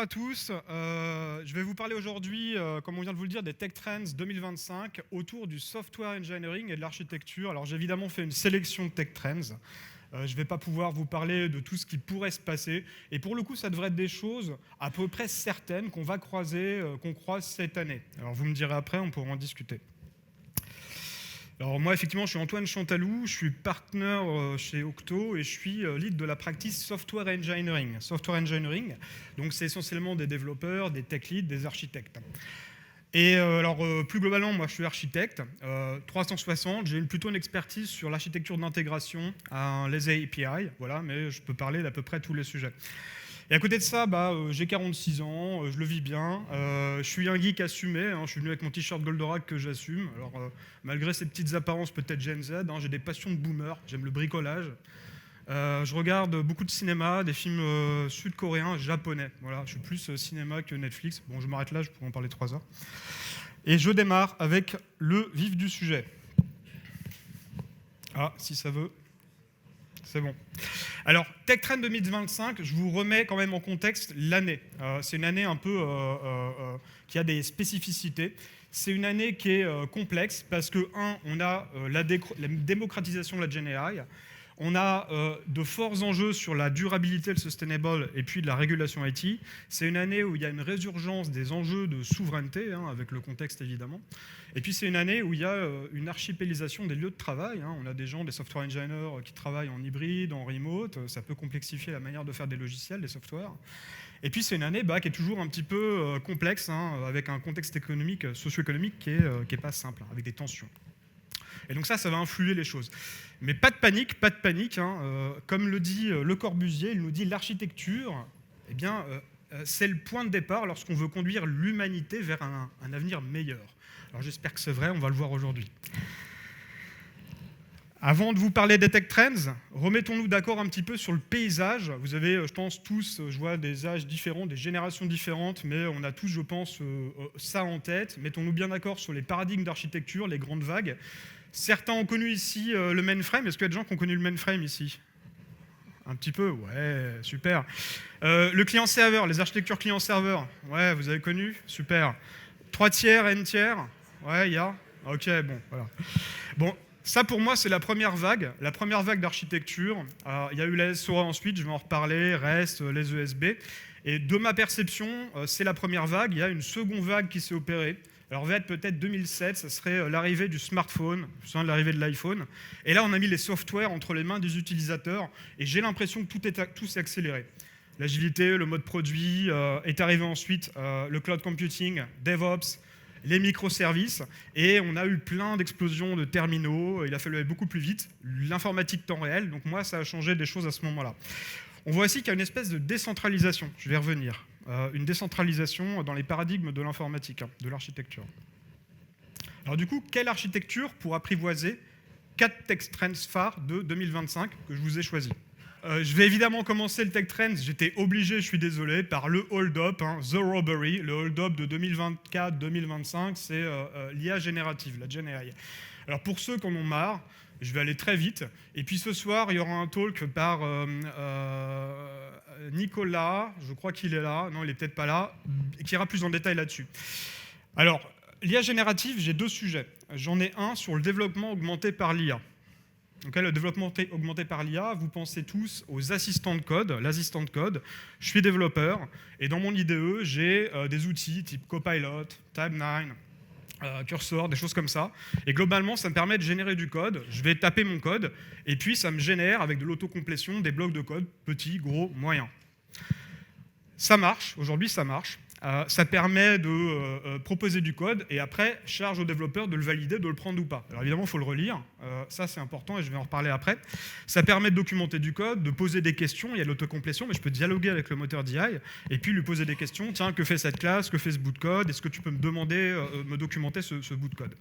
à tous. Je vais vous parler aujourd'hui, comme on vient de vous le dire, des Tech Trends 2025 autour du software engineering et de l'architecture. Alors j'ai évidemment fait une sélection de Tech Trends. Je ne vais pas pouvoir vous parler de tout ce qui pourrait se passer. Et pour le coup, ça devrait être des choses à peu près certaines qu'on va croiser, qu'on croise cette année. Alors vous me direz après, on pourra en discuter. Alors moi, effectivement, je suis Antoine Chantalou, je suis partner chez Octo et je suis lead de la practice Software Engineering. Software Engineering, donc c'est essentiellement des développeurs, des tech leads, des architectes. Et plus globalement, moi je suis architecte, 360, j'ai plutôt une expertise sur l'architecture d'intégration, les API, voilà, mais je peux parler d'à peu près tous les sujets. Et à côté de ça, j'ai 46 ans, je le vis bien, je suis un geek assumé, je suis venu avec mon t-shirt Goldorak que j'assume. Alors malgré ces petites apparences peut-être Gen Z, j'ai des passions de boomer, j'aime le bricolage. Je regarde beaucoup de cinéma, des films sud-coréens, japonais. Voilà, je suis plus cinéma que Netflix. Bon, je m'arrête là, je pourrais en parler 3 heures. Et je démarre avec le vif du sujet. Ah, si ça veut, c'est bon. Alors, Tech Trend 2025, je vous remets quand même en contexte l'année. C'est une année un peu qui a des spécificités. C'est une année qui est complexe parce que, on a la démocratisation de la Gen AI. On a de forts enjeux sur la durabilité, le sustainable, et puis de la régulation IT. C'est une année où il y a une résurgence des enjeux de souveraineté, avec le contexte évidemment. Et puis c'est une année où il y a une archipélisation des lieux de travail. On a des gens, des software engineers qui travaillent en hybride, en remote. Ça peut complexifier la manière de faire des logiciels, des softwares. Et puis c'est une année qui est toujours un petit peu complexe, avec un contexte économique, socio-économique qui est pas simple, avec des tensions. Et donc ça va influer les choses. Mais pas de panique, pas de panique. Comme le dit Le Corbusier, il nous dit l'architecture, c'est le point de départ lorsqu'on veut conduire l'humanité vers un avenir meilleur. Alors j'espère que c'est vrai, on va le voir aujourd'hui. Avant de vous parler des Tech Trends, remettons-nous d'accord un petit peu sur le paysage. Vous avez, je pense, tous, je vois des âges différents, des générations différentes, mais on a tous, je pense, ça en tête. Mettons-nous bien d'accord sur les paradigmes d'architecture, les grandes vagues. Certains ont connu ici le mainframe. Est-ce qu'il y a des gens qui ont connu le mainframe ici? Un petit peu? Ouais, super. Le client-serveur, les architectures client-serveur. Ouais, vous avez connu? Super. 3 tiers, N tiers? Ouais, il y a? Ok, bon, voilà. Bon, ça pour moi, c'est la première vague d'architecture. Il y a eu la SOA ensuite, je vais en reparler, REST, les ESB. Et de ma perception, c'est la première vague. Il y a une seconde vague qui s'est opérée. Alors, va être peut-être 2007, ça serait l'arrivée du smartphone, de l'arrivée de l'iPhone. Et là, on a mis les softwares entre les mains des utilisateurs. Et j'ai l'impression que tout s'est accéléré. L'agilité, le mode produit, est arrivé ensuite le cloud computing, DevOps, les microservices. Et on a eu plein d'explosions de terminaux. Il a fallu aller beaucoup plus vite. L'informatique temps réel. Donc moi, ça a changé des choses à ce moment-là. On voit aussi qu'il y a une espèce de décentralisation. Je vais y revenir. Une décentralisation dans les paradigmes de l'informatique, de l'architecture. Alors du coup, quelle architecture pour apprivoiser 4 Tech Trends phares de 2025 que je vous ai choisis? Je vais évidemment commencer le Tech Trends, j'étais obligé, je suis désolé, par le hold-up, The Robbery. Le hold-up de 2024-2025, c'est l'IA générative, la Gen AI. Alors pour ceux qui en ont marre, je vais aller très vite. Et puis ce soir, il y aura un talk par Nicolas, je crois qu'il est là, non il n'est peut-être pas là, qui ira plus en détail là-dessus. Alors, l'IA générative, j'ai 2 sujets. J'en ai un sur le développement augmenté par l'IA. Donc là, le développement augmenté par l'IA, vous pensez tous aux assistants de code, l'assistant de code. Je suis développeur, et dans mon IDE, j'ai des outils type Copilot, Tabnine, Cursor, des choses comme ça. Et globalement, ça me permet de générer du code. Je vais taper mon code, et puis ça me génère, avec de l'autocomplétion, des blocs de code, petits, gros, moyens. Ça marche, aujourd'hui ça marche. Ça permet de proposer du code, et après, charge au développeur de le valider, de le prendre ou pas. Alors évidemment, il faut le relire. Ça, c'est important, et je vais en reparler après. Ça permet de documenter du code, de poser des questions. Il y a l'autocomplétion, mais je peux dialoguer avec le moteur d'IA, et puis lui poser des questions. Tiens, que fait cette classe? Que fait ce bout de code? Est-ce que tu peux me demander, me documenter ce bout de code?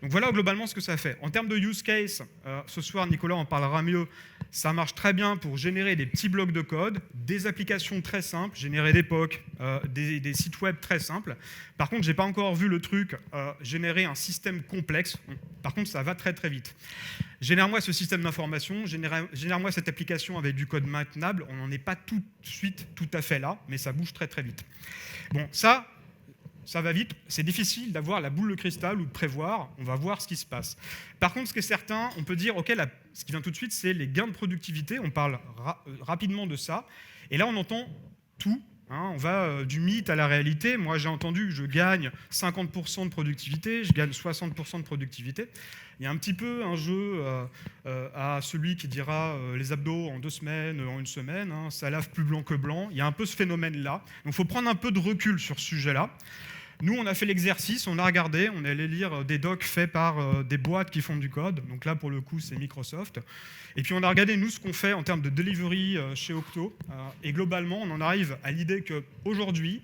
Donc voilà globalement ce que ça fait. En termes de use case, ce soir Nicolas en parlera mieux, ça marche très bien pour générer des petits blocs de code, des applications très simples, générer des POC, des sites web très simples. Par contre, je n'ai pas encore vu le truc générer un système complexe. Par contre, ça va très très vite. Génère-moi ce système d'information, génère-moi cette application avec du code maintenable. On n'en est pas tout de suite tout à fait là, mais ça bouge très très vite. Bon, ça va vite, c'est difficile d'avoir la boule de cristal ou de prévoir, on va voir ce qui se passe. Par contre, ce qui est certain, on peut dire, ok, ce qui vient tout de suite, c'est les gains de productivité, on parle rapidement de ça, et là on entend tout, hein, on va du mythe à la réalité. Moi j'ai entendu, je gagne 50% de productivité, je gagne 60% de productivité. Il y a un petit peu un jeu à celui qui dira les abdos en 2 semaines, en 1 semaine, hein, ça lave plus blanc que blanc, il y a un peu ce phénomène-là, donc il faut prendre un peu de recul sur ce sujet-là. Nous, on a fait l'exercice, on a regardé, on est allé lire des docs faits par des boîtes qui font du code. Donc là, pour le coup, c'est Microsoft. Et puis, on a regardé, nous, ce qu'on fait en termes de delivery chez Octo. Et globalement, on en arrive à l'idée qu'aujourd'hui,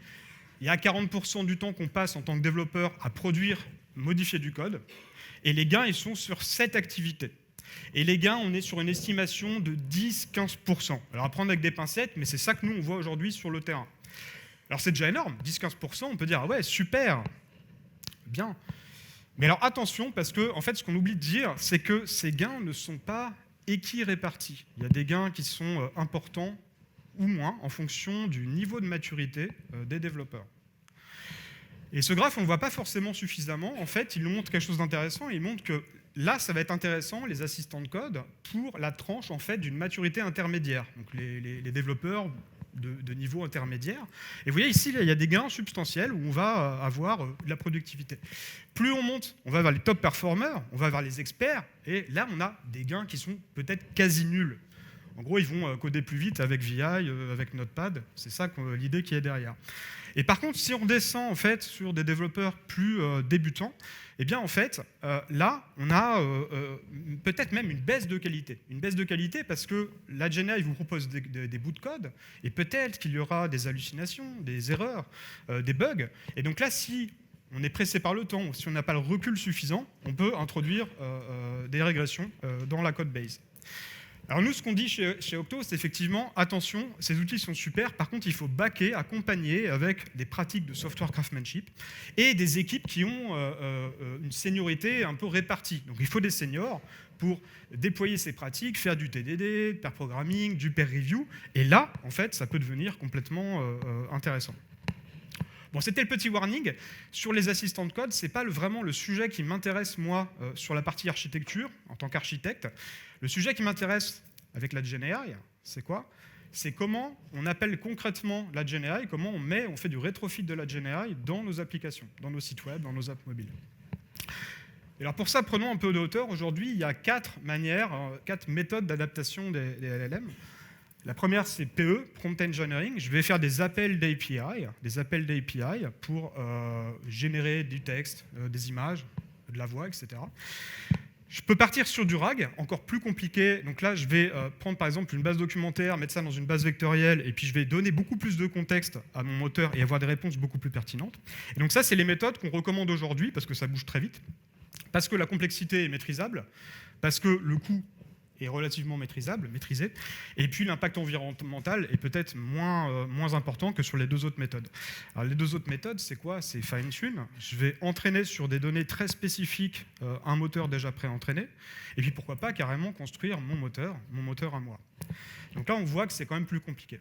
il y a 40% du temps qu'on passe en tant que développeur à produire, modifier du code. Et les gains, ils sont sur 7 activités. Et les gains, on est sur une estimation de 10-15%. Alors, à prendre avec des pincettes, mais c'est ça que nous, on voit aujourd'hui sur le terrain. Alors c'est déjà énorme, 10-15%, on peut dire, ah ouais, super, bien. Mais alors attention, parce que en fait, ce qu'on oublie de dire, c'est que ces gains ne sont pas équirépartis. Il y a des gains qui sont importants ou moins en fonction du niveau de maturité des développeurs. Et ce graphe, on ne le voit pas forcément suffisamment. En fait, il nous montre quelque chose d'intéressant. Il montre que là, ça va être intéressant, les assistants de code, pour la tranche en fait, d'une maturité intermédiaire. Donc les développeurs de niveau intermédiaire. Et vous voyez ici, il y a des gains substantiels où on va avoir de la productivité. Plus on monte, on va vers les top performers, on va vers les experts, et là, on a des gains qui sont peut-être quasi nuls. En gros, ils vont coder plus vite avec VI, avec Notepad. C'est ça l'idée qui est derrière. Et par contre, si on descend en fait, sur des développeurs plus débutants, eh bien, en fait, là, on a peut-être même une baisse de qualité. Une baisse de qualité parce que la GenAI vous propose des bouts de code et peut-être qu'il y aura des hallucinations, des erreurs, des bugs. Et donc là, si on est pressé par le temps ou si on n'a pas le recul suffisant, on peut introduire des régressions dans la code base. Alors nous, ce qu'on dit chez Octo, c'est effectivement, attention, ces outils sont super, par contre, il faut backer, accompagner avec des pratiques de software craftsmanship et des équipes qui ont une seniorité un peu répartie. Donc il faut des seniors pour déployer ces pratiques, faire du TDD, du pair programming, du peer review, et là, en fait, ça peut devenir complètement intéressant. Bon, c'était le petit warning. Sur les assistants de code, ce n'est pas vraiment le sujet qui m'intéresse, moi, sur la partie architecture, en tant qu'architecte. Le sujet qui m'intéresse avec la GenAI, c'est quoi? C'est comment on appelle concrètement la GenAI, comment on fait du rétrofit de la GenAI dans nos applications, dans nos sites web, dans nos apps mobiles. Et alors pour ça, prenons un peu de hauteur. Aujourd'hui, il y a 4 méthodes d'adaptation des LLM. La première, c'est PE, Prompt Engineering. Je vais faire des appels d'API pour générer du texte, des images, de la voix, etc. Je peux partir sur du RAG, encore plus compliqué. Donc là, je vais prendre par exemple une base documentaire, mettre ça dans une base vectorielle, et puis je vais donner beaucoup plus de contexte à mon moteur et avoir des réponses beaucoup plus pertinentes. Et donc ça, c'est les méthodes qu'on recommande aujourd'hui, parce que ça bouge très vite, parce que la complexité est maîtrisable, parce que le coût est relativement maîtrisé, et puis l'impact environnemental est peut-être moins important que sur les 2 autres méthodes. Alors les 2 autres méthodes, c'est quoi? C'est fine-tune. Je vais entraîner sur des données très spécifiques un moteur déjà pré-entraîné, et puis pourquoi pas carrément construire mon moteur à moi. Donc là, on voit que c'est quand même plus compliqué.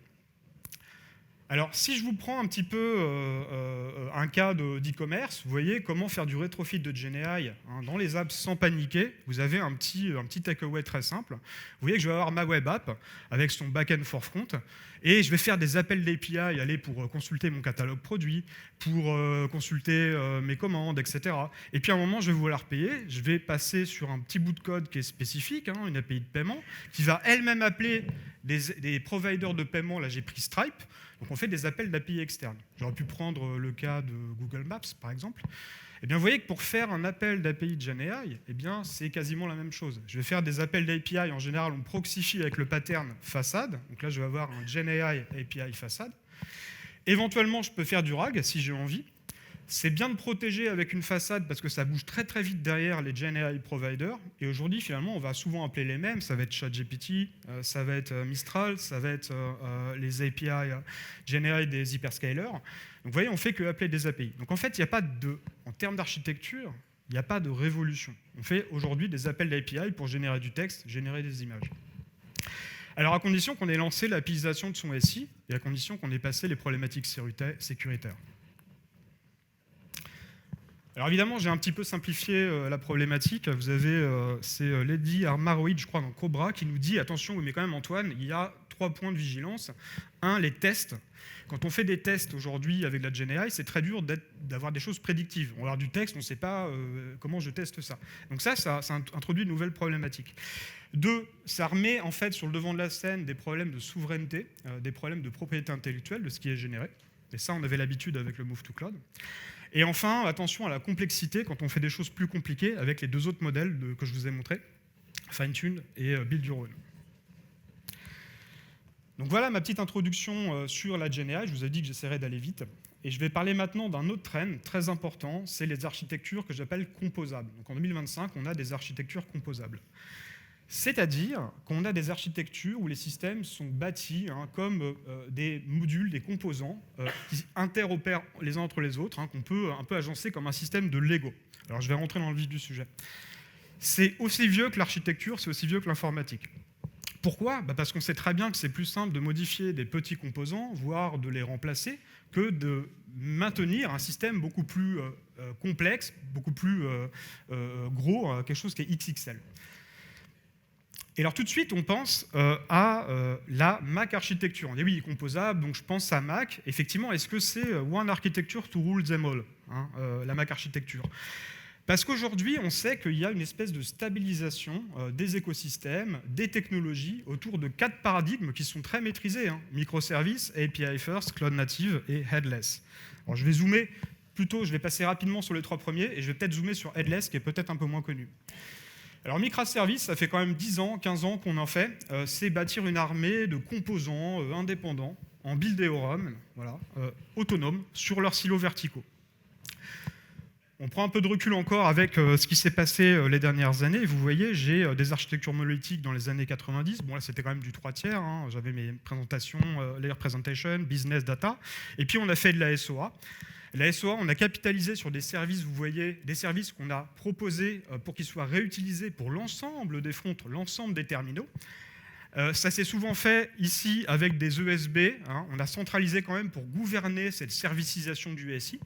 Alors, si je vous prends un petit peu un cas d'e-commerce, vous voyez comment faire du rétrofit de GenAI dans les apps sans paniquer. Vous avez un petit takeaway très simple. Vous voyez que je vais avoir ma web app avec son back-end for front et je vais faire des appels d'API pour consulter mon catalogue produit, pour consulter mes commandes, etc. Et puis à un moment, je vais vouloir payer. Je vais passer sur un petit bout de code qui est spécifique, une API de paiement, qui va elle-même appeler des providers de paiement. Là, j'ai pris Stripe. Donc on fait des appels d'API externes. J'aurais pu prendre le cas de Google Maps, par exemple. Eh bien, vous voyez que pour faire un appel d'API de GenAI, eh bien, c'est quasiment la même chose. Je vais faire des appels d'API, en général, on proxifie avec le pattern façade. Donc là, je vais avoir un GenAI API façade. Éventuellement, je peux faire du RAG, si j'ai envie. C'est bien de protéger avec une façade parce que ça bouge très très vite derrière les GenAI providers. Et aujourd'hui, finalement, on va souvent appeler les mêmes. Ça va être ChatGPT, ça va être Mistral, ça va être les API GenAI des hyperscalers. Donc vous voyez, on fait que appeler des API. Donc en fait, il n'y a pas en termes d'architecture, il n'y a pas de révolution. On fait aujourd'hui des appels d'API pour générer du texte, générer des images. Alors à condition qu'on ait lancé l'APIisation de son SI et à condition qu'on ait passé les problématiques sécuritaires. Alors évidemment, j'ai un petit peu simplifié la problématique. Vous avez, c'est Lady Armaroid, je crois, dans Cobra, qui nous dit, attention, mais quand même Antoine, il y a 3 points de vigilance. 1, les tests. Quand on fait des tests aujourd'hui avec la GenAI, c'est très dur d'avoir des choses prédictives. On va avoir du texte, on ne sait pas comment je teste ça. Donc ça introduit une nouvelle problématique. 2, ça remet en fait sur le devant de la scène des problèmes de souveraineté, des problèmes de propriété intellectuelle de ce qui est généré. Et ça, on avait l'habitude avec le Move to Cloud. Et enfin, attention à la complexité quand on fait des choses plus compliquées avec les 2 autres modèles que je vous ai montrés, Fine-Tune et Build Your Own. Donc voilà ma petite introduction sur la GenAI. Je vous ai dit que j'essaierais d'aller vite. Et je vais parler maintenant d'un autre trend très important, c'est les architectures que j'appelle composables. Donc en 2025, on a des architectures composables. C'est-à-dire qu'on a des architectures où les systèmes sont bâtis comme des modules, des composants qui interopèrent les uns entre les autres, qu'on peut un peu agencer comme un système de Lego. Alors je vais rentrer dans le vif du sujet. C'est aussi vieux que l'architecture, c'est aussi vieux que l'informatique. Pourquoi ? Parce qu'on sait très bien que c'est plus simple de modifier des petits composants, voire de les remplacer, que de maintenir un système beaucoup plus complexe, beaucoup plus gros, quelque chose qui est XXL. Et alors tout de suite, on pense à la Mac architecture. On dit oui, il est composable, donc je pense à Mac. Effectivement, est-ce que c'est One Architecture to rule them all, la Mac architecture ? Parce qu'aujourd'hui, on sait qu'il y a une espèce de stabilisation des écosystèmes, des technologies, autour de 4 paradigmes qui sont très maîtrisés. Microservices, API First, Cloud Native et Headless. Alors je vais zoomer, plutôt, je vais passer rapidement sur les 3 premiers, et je vais peut-être zoomer sur Headless, qui est peut-être un peu moins connu. Alors microservices, ça fait quand même 10 ans, 15 ans qu'on en fait. C'est bâtir une armée de composants indépendants, en build-theorem, voilà, autonomes, sur leurs silos verticaux. On prend un peu de recul encore avec ce qui s'est passé les dernières années. Vous voyez, j'ai des architectures monolithiques dans les années 90. Bon, là, c'était quand même du 3/3. J'avais mes présentations, layer presentation, business data. Et puis, on a fait de la SOA. La SOA, on a capitalisé sur des services, vous voyez, des services qu'on a proposés pour qu'ils soient réutilisés pour l'ensemble des fronts, l'ensemble des terminaux. Ça s'est souvent fait ici avec des ESB. On a centralisé quand même pour gouverner cette servicisation du SI,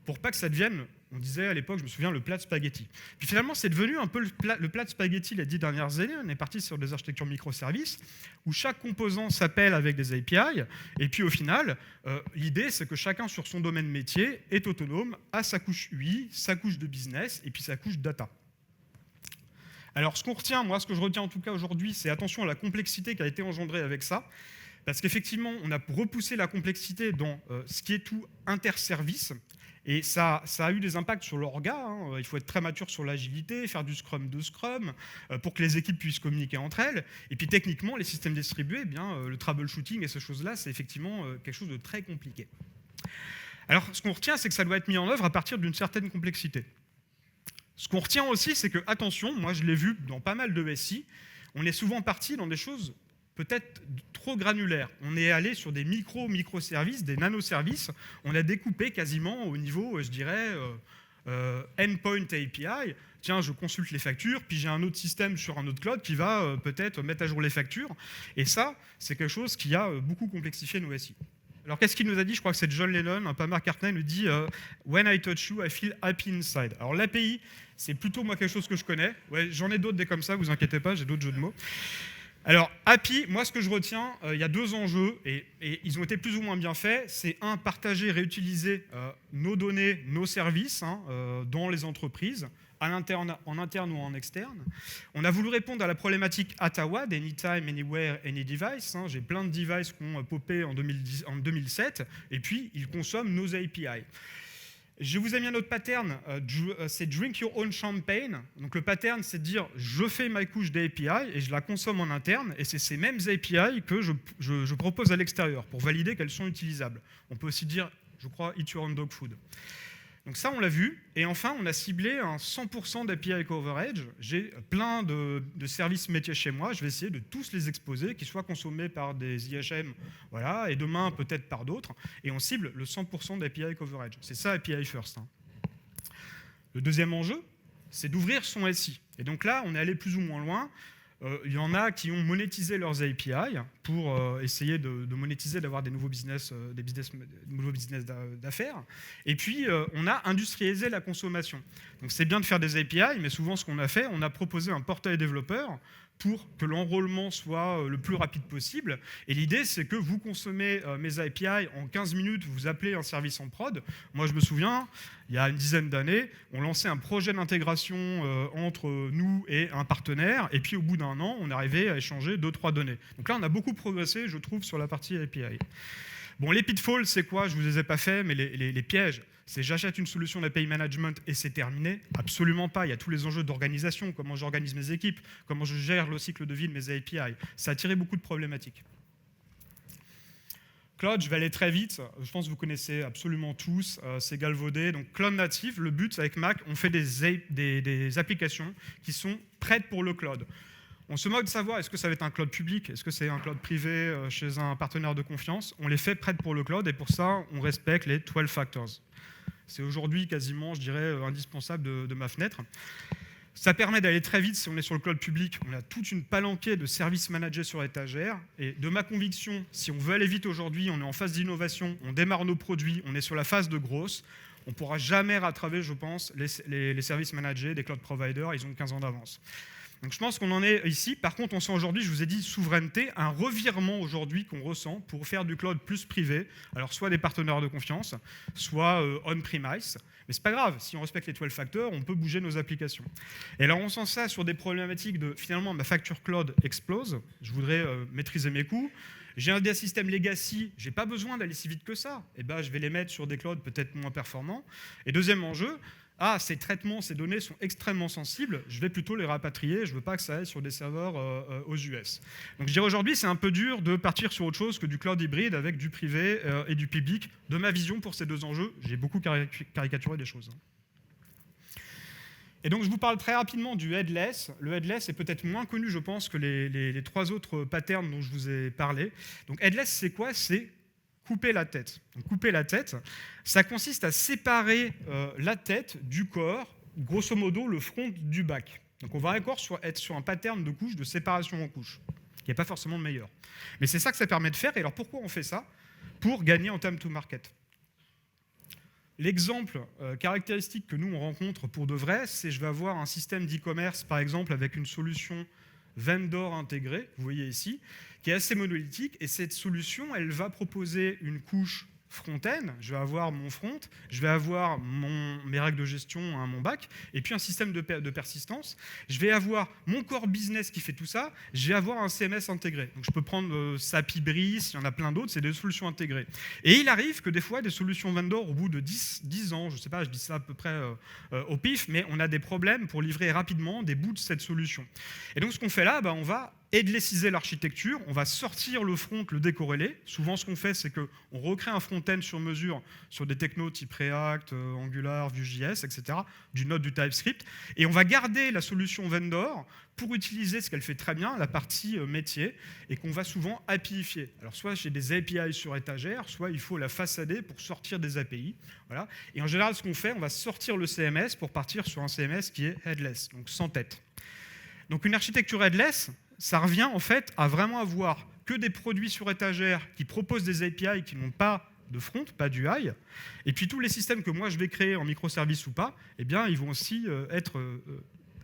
pour pas que ça devienne, on disait à l'époque, je me souviens, le plat de spaghetti. Puis finalement, c'est devenu un peu le plat de spaghetti les 10 dernières années. On est parti sur des architectures microservices où chaque composant s'appelle avec des API. Et puis au final, l'idée, c'est que chacun sur son domaine métier est autonome, a sa couche UI, sa couche de business et puis sa couche data. Alors ce qu'on retient, moi, ce que je retiens en tout cas aujourd'hui, c'est attention à la complexité qui a été engendrée avec ça. Parce qu'effectivement, on a repoussé la complexité dans ce qui est tout interservice. Et ça a eu des impacts sur l'orga. Il faut être très mature sur l'agilité, faire du scrum de scrum, pour que les équipes puissent communiquer entre elles. Et puis techniquement, les systèmes distribués, le troubleshooting et ces choses-là, c'est effectivement quelque chose de très compliqué. Alors ce qu'on retient, c'est que ça doit être mis en œuvre à partir d'une certaine complexité. Ce qu'on retient aussi, c'est que, attention, moi je l'ai vu dans pas mal de SI, on est souvent parti dans des choses peut-être trop granulaires. On est allé sur des microservices, des nanoservices. On a découpé quasiment au niveau, je dirais, endpoint API. Tiens, je consulte les factures, puis j'ai un autre système sur un autre cloud qui va peut-être mettre à jour les factures. Et ça, c'est quelque chose qui a beaucoup complexifié nos SI. Alors, qu'est-ce qu'il nous a dit ? Je crois que c'est John Lennon, Paul McCartney nous dit « When I touch you, I feel happy inside ». Alors, l'API, c'est plutôt moi quelque chose que je connais. Ouais, j'en ai d'autres des comme ça, vous inquiétez pas, j'ai d'autres jeux de mots. Alors, API, moi, ce que je retiens, il y a 2 enjeux, et ils ont été plus ou moins bien faits. C'est partager, réutiliser nos données, nos services dans les entreprises, en interne ou en externe. On a voulu répondre à la problématique ATAWAD, Anytime, Anywhere, Any Device. J'ai plein de devices qui ont popé en 2007, et puis ils consomment nos API. Je vous ai mis un autre pattern, c'est Drink Your Own Champagne. Donc le pattern, c'est de dire je fais ma couche d'API et je la consomme en interne, et c'est ces mêmes API que je propose à l'extérieur pour valider qu'elles sont utilisables. On peut aussi dire, je crois, Eat Your Own Dog Food. Donc ça, on l'a vu. Et enfin, on a ciblé un 100% d'API coverage. J'ai plein de services métiers chez moi. Je vais essayer de tous les exposer, qu'ils soient consommés par des IHM, voilà, et demain peut-être par d'autres. Et on cible le 100% d'API coverage. C'est ça, API first. Le deuxième enjeu, c'est d'ouvrir son SI. Et donc là, on est allé plus ou moins loin. Il y en a qui ont monétisé leurs API pour essayer de monétiser, d'avoir des nouveaux business d'affaires. Et puis, on a industrialisé la consommation. Donc, c'est bien de faire des API, mais souvent, ce qu'on a fait, on a proposé un portail développeur pour que l'enrôlement soit le plus rapide possible. Et l'idée, c'est que vous consommez mes API en 15 minutes, vous appelez un service en prod. Moi, je me souviens, il y a une dizaine d'années, on lançait un projet d'intégration entre nous et un partenaire, et puis au bout d'un an, on arrivait à échanger 2-3 données. Donc là, on a beaucoup progressé, je trouve, sur la partie API. Bon, les pitfalls, c'est quoi? Je ne vous les ai pas fait, mais les pièges, c'est j'achète une solution d'API management et c'est terminé? Absolument pas. Il y a tous les enjeux d'organisation, comment j'organise mes équipes, comment je gère le cycle de vie de mes API. Ça a tiré beaucoup de problématiques. Cloud, je vais aller très vite. Je pense que vous connaissez absolument tous. C'est galvaudé. Donc, Cloud Native, le but, avec Mac, on fait des applications qui sont prêtes pour le cloud. On se moque de savoir est-ce que ça va être un cloud public, est-ce que c'est un cloud privé chez un partenaire de confiance. On les fait prêtes pour le cloud et pour ça, on respecte les 12 factors. C'est aujourd'hui quasiment, je dirais, indispensable de ma fenêtre. Ça permet d'aller très vite si on est sur le cloud public. On a toute une palanquée de services managés sur étagère. Et de ma conviction, si on veut aller vite aujourd'hui, on est en phase d'innovation, on démarre nos produits, on est sur la phase de grosse, on ne pourra jamais rattraper, je pense, les services managés des cloud providers. Ils ont 15 ans d'avance. Donc je pense qu'on en est ici. Par contre, on sent aujourd'hui, je vous ai dit, souveraineté, un revirement aujourd'hui qu'on ressent pour faire du cloud plus privé. Alors soit des partenaires de confiance, soit on-premise. Mais c'est pas grave, si on respecte les 12 factors, on peut bouger nos applications. Et alors on sent ça sur des problématiques de, finalement, ma facture cloud explose. Je voudrais maîtriser mes coûts. J'ai un système legacy, je n'ai pas besoin d'aller si vite que ça. Eh ben, je vais les mettre sur des clouds peut-être moins performants. Et deuxième enjeu, ces traitements, ces données sont extrêmement sensibles, je vais plutôt les rapatrier, je ne veux pas que ça aille sur des serveurs aux US. Donc je dirais aujourd'hui, c'est un peu dur de partir sur autre chose que du cloud hybride avec du privé et du public. De ma vision pour ces deux enjeux, j'ai beaucoup caricaturé des choses. Et donc je vous parle très rapidement du headless. Le headless est peut-être moins connu, je pense, que les trois autres patterns dont je vous ai parlé. Donc headless, c'est quoi? C'est couper la tête. Donc, couper la tête, ça consiste à séparer la tête du corps, grosso modo le front du back. Donc on va encore être sur un pattern de couches, de séparation en couches, qui n'est pas forcément le meilleur. Mais c'est ça que ça permet de faire. Et alors pourquoi on fait ça? Pour gagner en time to market. L'exemple caractéristique que nous on rencontre pour de vrai, c'est je vais avoir un système d'e-commerce, par exemple, avec une solution vendor intégrée, vous voyez ici, qui est assez monolithique, et cette solution, elle va proposer une couche front-end, je vais avoir mon front, je vais avoir mes règles de gestion, mon back, et puis un système de persistance. Je vais avoir mon core business qui fait tout ça, je vais avoir un CMS intégré. Donc je peux prendre SAP Ibris, il y en a plein d'autres, c'est des solutions intégrées. Et il arrive que des fois, des solutions vendor, au bout de 10 ans, je ne sais pas, je dis ça à peu près au pif, mais on a des problèmes pour livrer rapidement des bouts de cette solution. Et donc ce qu'on fait là, on va headlessiser l'architecture, on va sortir le front, le décorréler. Souvent, ce qu'on fait, c'est qu'on recrée un front-end sur mesure sur des technos type React, Angular, Vue.js, etc., du Node, du TypeScript, et on va garder la solution vendor pour utiliser ce qu'elle fait très bien, la partie métier, et qu'on va souvent APIifier. Alors, soit j'ai des API sur étagère, soit il faut la façader pour sortir des API. Voilà. Et en général, ce qu'on fait, on va sortir le CMS pour partir sur un CMS qui est headless, donc sans tête. Donc, une architecture headless, ça revient en fait à vraiment avoir que des produits sur étagère qui proposent des API qui n'ont pas de front, pas d'UI. Et puis tous les systèmes que moi je vais créer en microservices ou pas, eh bien ils vont aussi être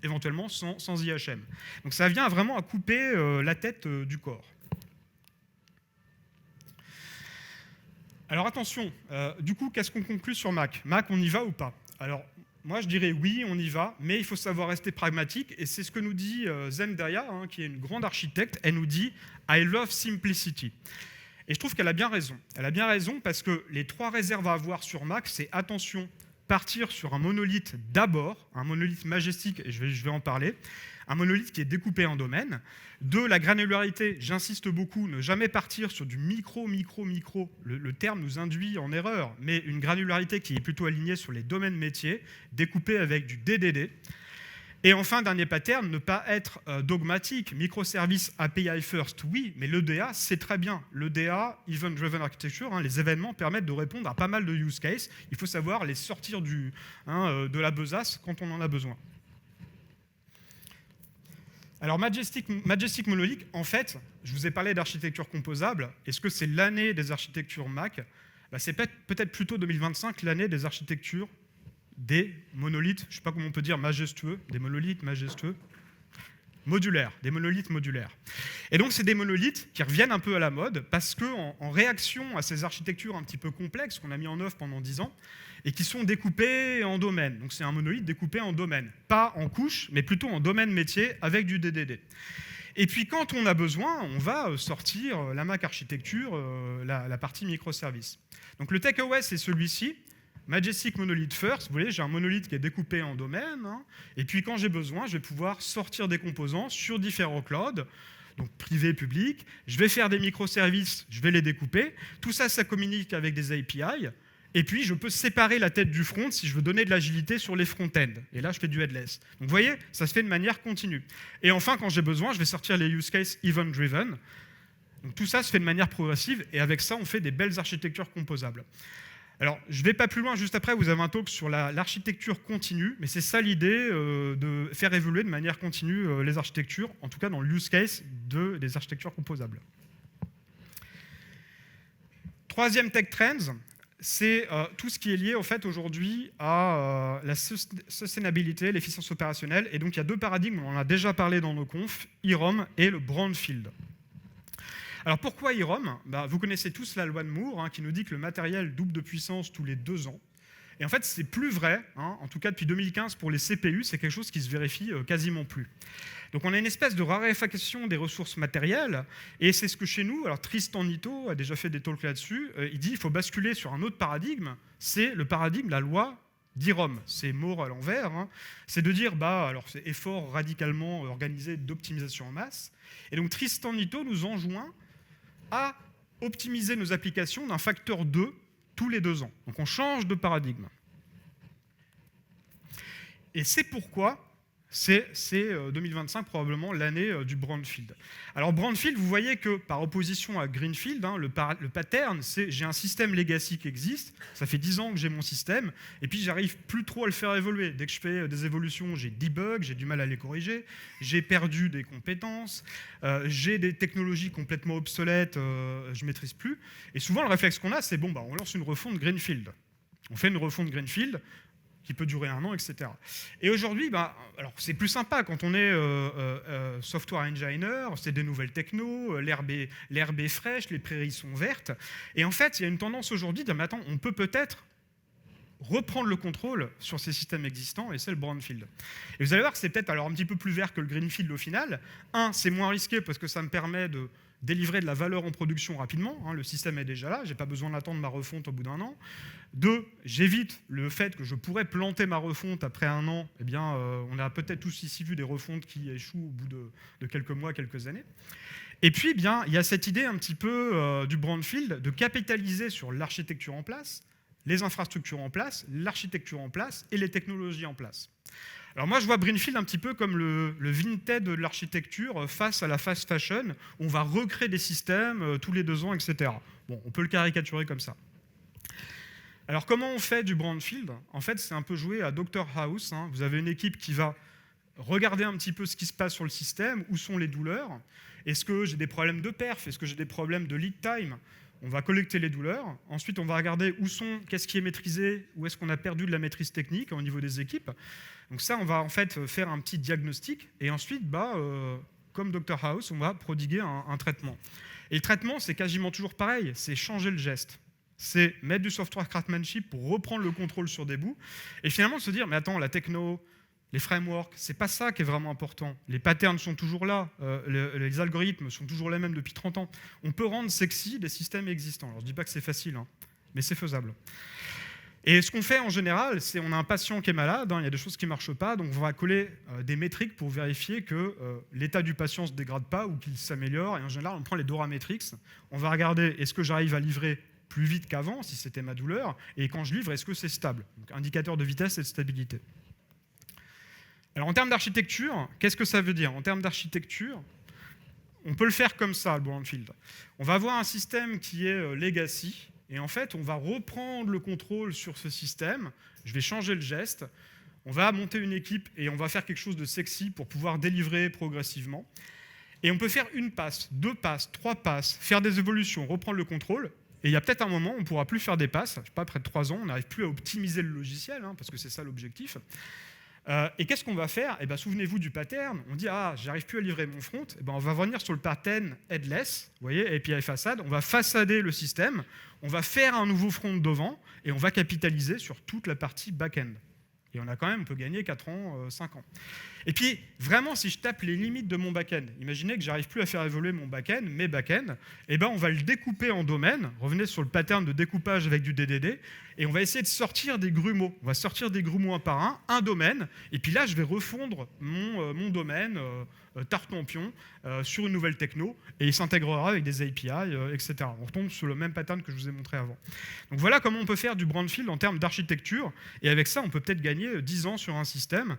éventuellement sans IHM. Donc ça vient vraiment à couper la tête du corps. Alors attention, du coup qu'est-ce qu'on conclut sur Mac? Mac, on y va ou pas? Alors moi, je dirais oui, on y va, mais il faut savoir rester pragmatique. Et c'est ce que nous dit Zendaya, qui est une grande architecte. Elle nous dit « I love simplicity ». Et je trouve qu'elle a bien raison. Elle a bien raison parce que les trois réserves à avoir sur Mac, c'est attention, partir sur un monolithe d'abord, un monolithe majestique, et je vais en parler, un monolithe qui est découpé en domaines. 2, la granularité, j'insiste beaucoup, ne jamais partir sur du micro. Le terme nous induit en erreur, mais une granularité qui est plutôt alignée sur les domaines métiers, découpée avec du DDD. Et enfin, dernier pattern, ne pas être dogmatique. Microservice API first, oui, mais l'EDA, c'est très bien. L'EDA, Event Driven Architecture, les événements permettent de répondre à pas mal de use cases. Il faut savoir les sortir de la besace quand on en a besoin. Alors, Majestic Monolith, en fait, je vous ai parlé d'architecture composable. Est-ce que c'est l'année des architectures Mac ? C'est peut-être plutôt 2025, l'année des architectures des monolithes, je ne sais pas comment on peut dire majestueux, des monolithes majestueux, modulaires, des monolithes modulaires. Et donc, c'est des monolithes qui reviennent un peu à la mode parce qu'en réaction à ces architectures un petit peu complexes qu'on a mis en œuvre pendant 10 ans et qui sont découpées en domaines. Donc, c'est un monolithe découpé en domaines, pas en couches, mais plutôt en domaines métiers avec du DDD. Et puis, quand on a besoin, on va sortir la Mac architecture, la partie microservice. Donc, le takeaway, c'est celui-ci. Majestic Monolith First, vous voyez, j'ai un monolithe qui est découpé en domaines, et puis quand j'ai besoin, je vais pouvoir sortir des composants sur différents clouds, donc privé, public, je vais faire des microservices, je vais les découper, tout ça, ça communique avec des API, et puis je peux séparer la tête du front si je veux donner de l'agilité sur les front-end, et là je fais du headless. Donc vous voyez, ça se fait de manière continue. Et enfin, quand j'ai besoin, je vais sortir les use cases event-driven, donc tout ça se fait de manière progressive, et avec ça, on fait des belles architectures composables. Alors, je ne vais pas plus loin, juste après, vous avez un talk sur l'architecture continue, mais c'est ça l'idée de faire évoluer de manière continue les architectures, en tout cas dans le use case des architectures composables. Troisième tech trends, c'est tout ce qui est lié en fait, aujourd'hui à la sustainabilité, l'efficience opérationnelle. Et donc, il y a 2 paradigmes, on en a déjà parlé dans nos confs, IROM et le brownfield. Alors pourquoi IROM ? Vous connaissez tous la loi de Moore qui nous dit que le matériel double de puissance tous les 2 ans. Et en fait, c'est plus vrai, en tout cas depuis 2015 pour les CPU, c'est quelque chose qui se vérifie quasiment plus. Donc on a une espèce de raréfaction des ressources matérielles, et c'est ce que chez nous, alors Tristan Nitto a déjà fait des talks là-dessus, il dit qu'il faut basculer sur un autre paradigme, c'est le paradigme, la loi d'IROM, c'est Moore à l'envers, c'est de dire, alors c'est effort radicalement organisé d'optimisation en masse, et donc Tristan Nitto nous enjoint à optimiser nos applications d'un facteur 2 tous les 2 ans. Donc on change de paradigme. Et c'est pourquoi c'est 2025 probablement l'année du brownfield. Alors brownfield, vous voyez que par opposition à greenfield, le pattern, c'est j'ai un système legacy qui existe, ça fait 10 ans que j'ai mon système, et puis j'arrive plus trop à le faire évoluer. Dès que je fais des évolutions, j'ai des bugs, j'ai du mal à les corriger, j'ai perdu des compétences, j'ai des technologies complètement obsolètes, je ne maîtrise plus. Et souvent, le réflexe qu'on a, c'est on lance une refonte greenfield. On fait une refonte greenfield, qui peut durer 1 an, etc. Et aujourd'hui, alors c'est plus sympa quand on est software engineer, c'est des nouvelles technos, l'herbe est fraîche, les prairies sont vertes. Et en fait, il y a une tendance aujourd'hui de dire, mais attends, on peut peut-être reprendre le contrôle sur ces systèmes existants, et c'est le brownfield. Et vous allez voir que c'est peut-être alors un petit peu plus vert que le greenfield au final. C'est moins risqué parce que ça me permet de délivrer de la valeur en production rapidement, le système est déjà là, je n'ai pas besoin d'attendre ma refonte au bout d'1 an. 2, j'évite le fait que je pourrais planter ma refonte après 1 an. On a peut-être tous ici vu des refontes qui échouent au bout de quelques mois, quelques années. Et puis, il y a cette idée un petit peu du brownfield, de capitaliser sur l'architecture en place, les infrastructures en place, l'architecture en place et les technologies en place. Alors moi, je vois Greenfield un petit peu comme le Vinted de l'architecture face à la fast fashion. On va recréer des systèmes tous les 2 ans, etc. On peut le caricaturer comme ça. Alors comment on fait du brownfield ? En fait, c'est un peu jouer à Dr House. Vous avez une équipe qui va regarder un petit peu ce qui se passe sur le système, où sont les douleurs. Est-ce que j'ai des problèmes de perf ? Est-ce que j'ai des problèmes de lead time ? On va collecter les douleurs. Ensuite, on va regarder qu'est-ce qui est maîtrisé, où est-ce qu'on a perdu de la maîtrise technique au niveau des équipes. Donc ça, on va en fait faire un petit diagnostic. Et ensuite, comme Dr House, on va prodiguer un traitement. Et le traitement, c'est quasiment toujours pareil. C'est changer le geste. C'est mettre du software craftsmanship pour reprendre le contrôle sur des bouts. Et finalement, se dire, mais attends, la techno, les frameworks, c'est pas ça qui est vraiment important. Les patterns sont toujours là, les algorithmes sont toujours les mêmes depuis 30 ans. On peut rendre sexy des systèmes existants. Alors, je ne dis pas que c'est facile, mais c'est faisable. Et ce qu'on fait en général, c'est on a un patient qui est malade, il y a des choses qui ne marchent pas, donc on va coller des métriques pour vérifier que l'état du patient ne se dégrade pas ou qu'il s'améliore. Et en général, on prend les Dora Metrics, on va regarder est-ce que j'arrive à livrer plus vite qu'avant, si c'était ma douleur, et quand je livre, est-ce que c'est stable? Donc, indicateur de vitesse et de stabilité. Alors en termes d'architecture, qu'est-ce que ça veut dire? En termes d'architecture, on peut le faire comme ça, le brownfield. On va avoir un système qui est legacy, et en fait, on va reprendre le contrôle sur ce système, je vais changer le geste, on va monter une équipe et on va faire quelque chose de sexy pour pouvoir délivrer progressivement. Et on peut faire une passe, 2 passes, 3 passes, faire des évolutions, reprendre le contrôle. Et il y a peut-être un moment où on ne pourra plus faire des passes, je ne sais pas, près de 3 ans, on n'arrive plus à optimiser le logiciel, parce que c'est ça l'objectif. Et qu'est-ce qu'on va faire? Souvenez-vous du pattern, on dit « Ah, j'arrive plus à livrer mon front », on va revenir sur le pattern headless, vous voyez, API façade, on va façader le système, on va faire un nouveau front devant, et on va capitaliser sur toute la partie back-end. Et on peut gagner 4 ans, 5 ans. Et puis, vraiment, si je tape les limites de mon back-end, imaginez que j'arrive plus à faire évoluer mon back-end, mes back-end, on va le découper en domaines, revenez sur le pattern de découpage avec du DDD, et on va essayer de sortir des grumeaux. On va sortir des grumeaux un par un domaine, et puis là, je vais refondre mon domaine, Tartampion, sur une nouvelle techno, et il s'intégrera avec des API, etc. On retombe sur le même pattern que je vous ai montré avant. Donc voilà comment on peut faire du brownfield en termes d'architecture, et avec ça, on peut peut-être gagner 10 ans sur un système.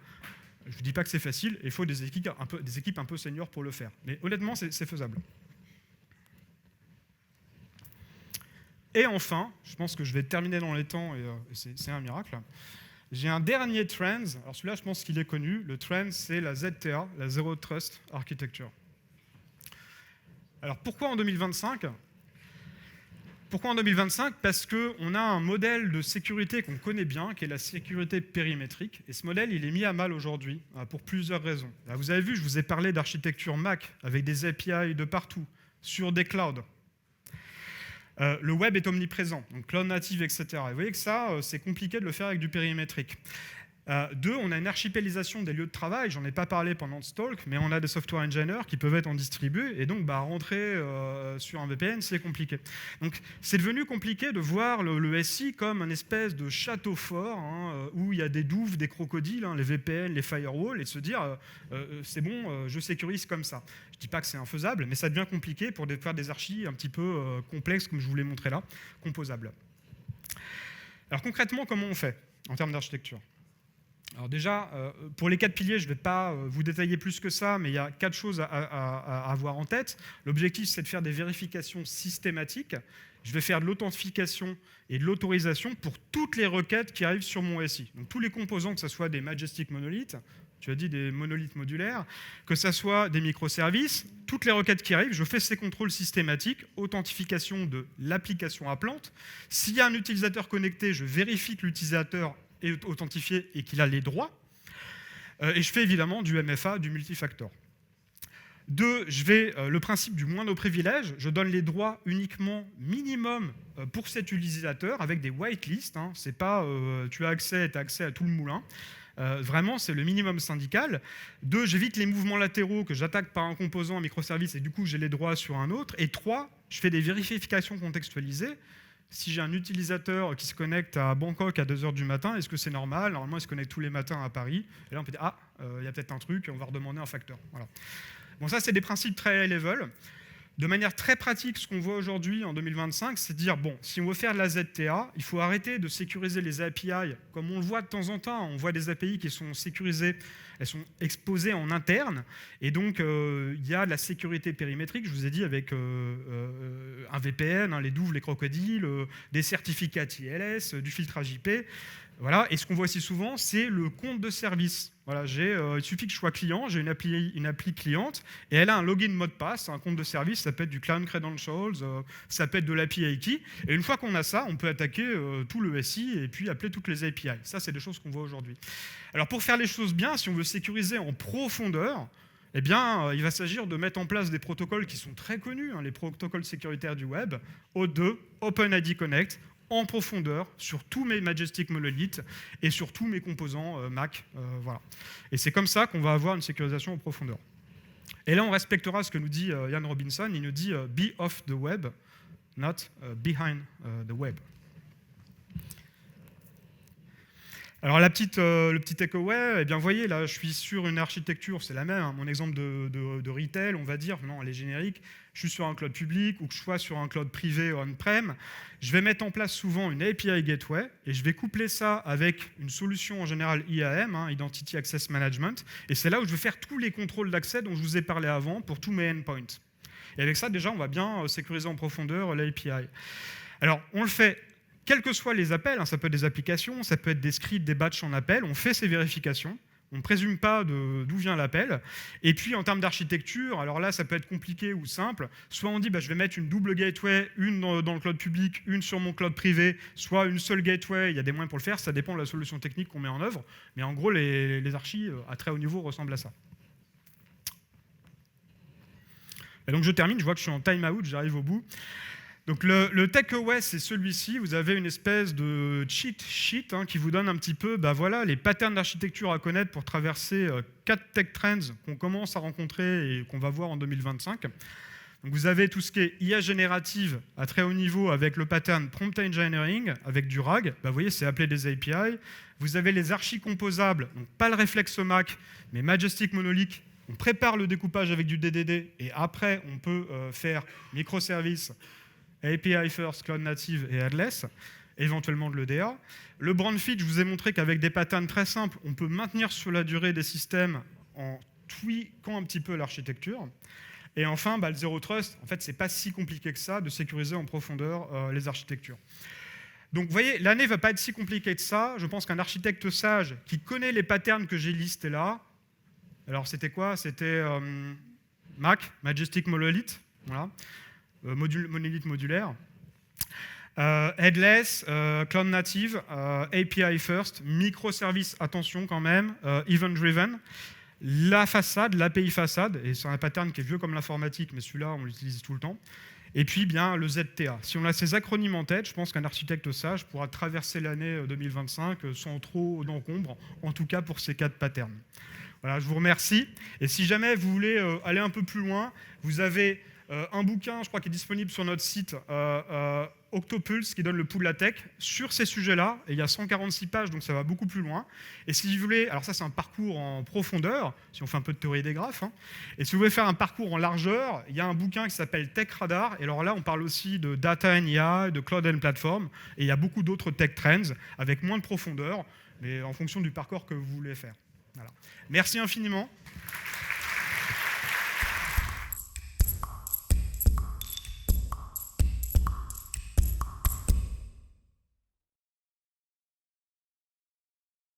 Je ne vous dis pas que c'est facile, il faut des équipes un peu seniors pour le faire. Mais honnêtement, c'est faisable. Et enfin, je pense que je vais terminer dans les temps, et c'est un miracle. J'ai un dernier trend, alors celui-là, je pense qu'il est connu. Le trend, c'est la ZTA, la Zero Trust Architecture. Alors pourquoi en 2025 ? Pourquoi en 2025 ? Parce qu'on a un modèle de sécurité qu'on connaît bien, qui est la sécurité périmétrique. Et ce modèle, il est mis à mal aujourd'hui, pour plusieurs raisons. Là, vous avez vu, je vous ai parlé d'architecture Mac, avec des API de partout, sur des clouds. Le web est omniprésent, donc cloud native, etc. Et vous voyez que ça, c'est compliqué de le faire avec du périmétrique. 2, on a une archipélisation des lieux de travail, j'en ai pas parlé pendant ce talk, mais on a des software engineers qui peuvent être en distribu, et donc rentrer sur un VPN, c'est compliqué. Donc c'est devenu compliqué de voir le SI comme une espèce de château fort, où il y a des douves, des crocodiles, les VPN, les firewalls, et de se dire c'est bon, je sécurise comme ça. Je dis pas que c'est infaisable, mais ça devient compliqué pour faire des archis un petit peu complexes, comme je vous l'ai montré là, composables. Alors concrètement, comment on fait en termes d'architecture ? Alors déjà, pour les 4 piliers, je ne vais pas vous détailler plus que ça, mais il y a 4 choses à avoir en tête. L'objectif, c'est de faire des vérifications systématiques. Je vais faire de l'authentification et de l'autorisation pour toutes les requêtes qui arrivent sur mon SI. Donc tous les composants, que ce soit des Majestic Monoliths, tu as dit des monolithes modulaires, que ce soit des microservices, toutes les requêtes qui arrivent, je fais ces contrôles systématiques, authentification de l'application appelante. S'il y a un utilisateur connecté, je vérifie que l'utilisateur est authentifié et qu'il a les droits. Et je fais évidemment du MFA, du multifactor. 2, je vais le principe du moindre privilège. Je donne les droits uniquement minimum pour cet utilisateur avec des whitelists. C'est pas tu as accès à tout le moulin. Vraiment, c'est le minimum syndical. 2, j'évite les mouvements latéraux que j'attaque par un composant, un microservice, et du coup, j'ai les droits sur un autre. Et 3, je fais des vérifications contextualisées. Si j'ai un utilisateur qui se connecte à Bangkok à 2h du matin, est-ce que c'est normal ? Normalement, il se connecte tous les matins à Paris. Et là, on peut dire, il y a peut-être un truc, on va redemander un facteur. Voilà. Bon, ça, c'est des principes très high level. De manière très pratique, ce qu'on voit aujourd'hui en 2025, c'est de dire, bon, si on veut faire de la ZTA, il faut arrêter de sécuriser les API, comme on le voit de temps en temps. On voit des API qui sont sécurisées, elles sont exposées en interne, et donc il y a de la sécurité périmétrique, je vous ai dit, avec un VPN, les douves, les crocodiles, des certificats TLS, du filtrage IP. Voilà. Et ce qu'on voit aussi souvent, c'est le compte de service. Voilà, il suffit que je sois client, j'ai une appli cliente, et elle a un login mot de passe, un compte de service, ça peut être du Cloud Credentials, ça peut être de l'API key, et une fois qu'on a ça, on peut attaquer tout le SI et puis appeler toutes les API. Ça, c'est des choses qu'on voit aujourd'hui. Alors pour faire les choses bien, si on veut sécuriser en profondeur, eh bien, il va s'agir de mettre en place des protocoles qui sont très connus, les protocoles sécuritaires du web, O2, OpenID Connect, en profondeur sur tous mes Majestic Monoliths et sur tous mes composants Mac. Voilà. Et c'est comme ça qu'on va avoir une sécurisation en profondeur. Et là, on respectera ce que nous dit Ian Robinson. Il nous dit « be off the web, not behind the web ». Alors le petit takeaway, eh bien vous voyez là, je suis sur une architecture, c'est la même, hein, mon exemple de retail, on va dire, non, elle est générique, je suis sur un cloud public ou que je sois sur un cloud privé on-prem, je vais mettre en place souvent une API Gateway et je vais coupler ça avec une solution en général IAM, hein, Identity Access Management, et c'est là où je vais faire tous les contrôles d'accès dont je vous ai parlé avant pour tous mes endpoints. Et avec ça, déjà, on va bien sécuriser en profondeur l'API. Alors, on le fait quels que soient les appels, hein, ça peut être des applications, ça peut être des scripts, des batchs en appel, on fait ces vérifications, on ne présume pas d'où vient l'appel. Et puis en termes d'architecture, alors là ça peut être compliqué ou simple, soit on dit je vais mettre une double gateway, une dans le cloud public, une sur mon cloud privé, soit une seule gateway, il y a des moyens pour le faire, ça dépend de la solution technique qu'on met en œuvre, mais en gros les archis à très haut niveau ressemblent à ça. Et donc je termine, je vois que je suis en time out, j'arrive au bout. Donc le takeaway, c'est celui-ci. Vous avez une espèce de cheat sheet hein, qui vous donne un petit peu voilà, les patterns d'architecture à connaître pour traverser 4 tech trends qu'on commence à rencontrer et qu'on va voir en 2025. Donc vous avez tout ce qui est IA générative à très haut niveau avec le pattern prompt engineering, avec du RAG. Vous voyez, c'est appelé des API. Vous avez les archis composables, donc pas le réflexe MAC, mais Majestic Monolith. On prépare le découpage avec du DDD et après, on peut faire microservices, API First, Cloud Native et Headless, éventuellement de l'EDA. Le brand fit, je vous ai montré qu'avec des patterns très simples, on peut maintenir sur la durée des systèmes en tweakant un petit peu l'architecture. Et enfin, le Zero Trust, en fait, c'est pas si compliqué que ça de sécuriser en profondeur les architectures. Donc, vous voyez, l'année ne va pas être si compliquée que ça. Je pense qu'un architecte sage qui connaît les patterns que j'ai listés là, alors c'était quoi? C'était MAC, Majestic Monolith, voilà. Monolith modulaire, Headless, Cloud Native, API First, microservice, attention quand même, Event Driven, la façade, l'API façade, et c'est un pattern qui est vieux comme l'informatique, mais celui-là, on l'utilise tout le temps, et puis bien le ZTA. Si on a ces acronymes en tête, je pense qu'un architecte sage pourra traverser l'année 2025 sans trop d'encombre, en tout cas pour ces 4 patterns. Voilà, je vous remercie, et si jamais vous voulez aller un peu plus loin, vous avez un bouquin, je crois, qui est disponible sur notre site, Octopulse, qui donne le pouls de la tech, sur ces sujets-là. Et il y a 146 pages, donc ça va beaucoup plus loin. Et si vous voulez, alors ça c'est un parcours en profondeur, si on fait un peu de théorie des graphes. Hein. Et si vous voulez faire un parcours en largeur, il y a un bouquin qui s'appelle Tech Radar. Et alors là, on parle aussi de data and IA, de cloud and platform. Et il y a beaucoup d'autres tech trends avec moins de profondeur, mais en fonction du parcours que vous voulez faire. Voilà. Merci infiniment.